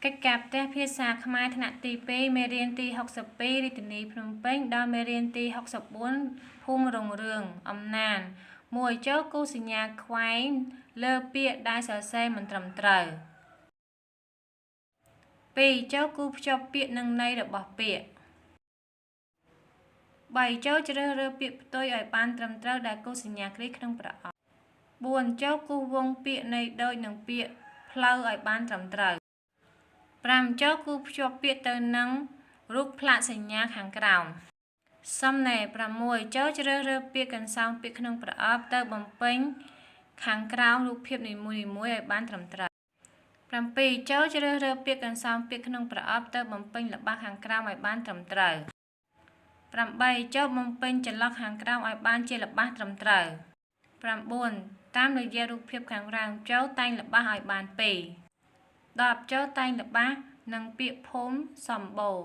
Cách cặp tế phía xa khmai thనទី2មេរៀនទី62រាជធានីភ្នំពេញដល់មេរៀនទី64ភូមិរុងរឿងអំណាន1ចូលគូសញ្ញាខ្វែងលើពាក្យដែលសរសេរមិនត្រឹមត្រូវ2ចូលគូភ្ជាប់ពាក្យនិងន័យរបស់ពាក្យ3ចូលជ្រើសរើសពាក្យផ្ទុយឲ្យបានត្រឹមត្រូវដែលគូសញ្ញាគ្រាក្នុងប្រអប់4ចូលគូសវងពាក្យន័យដូចនឹងពាក្យផ្លូវឲ្យបានត្រឹមត្រូវ5ចូលគូភ្ជាប់ពាក្យទៅនឹងរូបផ្លាកសញ្ញាខាងក្រោមសំណេរ6ចូលជ្រើសរើសពាក្យកន្សោមពាក្យក្នុងប្រអប់ទៅបំពេញខាងក្រោមរូបភាពនីមួយៗឲ្យបានត្រឹមត្រូវ7ចូលជ្រើសរើសពាក្យកន្សោមពាក្យក្នុងប្រអប់ទៅបំពេញល្បះខាងក្រោមឲ្យបានត្រឹមត្រូវ8ចូលបំពេញចន្លោះខាងក្រោមឲ្យបានជាល្បះត្រឹមត្រូវ9តាមរយៈរូបភាពខាងក្រោមចូលតែងល្បះឲ្យបាន2 10ចូលតែងល្បះនឹងពាក្យភូមិសម្បូរ